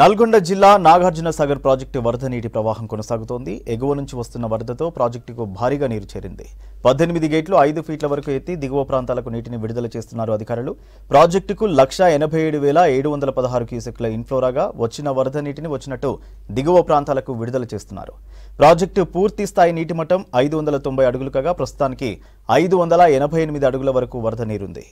నల్గొండ జిల్లా నాగార్జున సాగర్ ప్రాజెక్టు వరద నీటి ప్రవాహం కొనసాగుతోంది. ఎగువ నుంచి వస్తున్న వరదతో ప్రాజెక్టుకు భారీగా నీరు చేరింది. 18 గేట్లు 5 ఫీట్ల వరకు ఎత్తి దిగువ ప్రాంతాలకు నీటిని విడుదల చేస్తున్నారు అధికారులు. ప్రాజెక్టుకు 1,87,716 క్యూసెక్ల ఇన్ఫ్లో రాగా వచ్చిన వరద నీటిని వచ్చినట్టు దిగువ ప్రాంతాలకు విడుదల చేస్తున్నారు. ప్రాజెక్టు పూర్తి స్థాయి నీటి మట్టం 590 అడుగులు కాగా ప్రస్తుతానికి 588 అడుగుల వరకు వరద నీరుంది.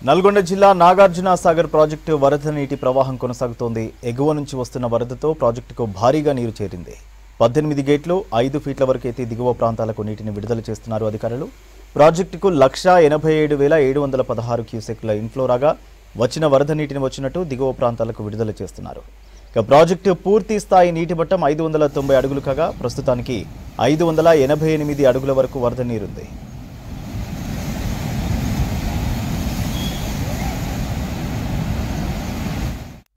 నల్గొండ జిల్లా నాగార్జున సాగర్ ప్రాజెక్టు వరద నీటి ప్రవాహం కొనసాగుతోంది. ఎగువ నుంచి వస్తున్న వరదతో ప్రాజెక్టుకు భారీగా నీరు చేరింది. 18 గేట్లు 5 ఫీట్ల వరకు ఎత్తి దిగువ ప్రాంతాలకు నీటిని విడుదల చేస్తున్నారు అధికారులు. ప్రాజెక్టుకు 1,87,716 క్యూసెక్ల ఇన్ఫ్లో రాగా వచ్చిన వరద నీటిని వచ్చినట్టు దిగువ ప్రాంతాలకు విడుదల చేస్తున్నారు. ఇక ప్రాజెక్టు పూర్తి స్థాయి నీటి మట్టం 590 అడుగులు కాగా ప్రస్తుతానికి 588 అడుగుల వరకు వరద నీరుంది.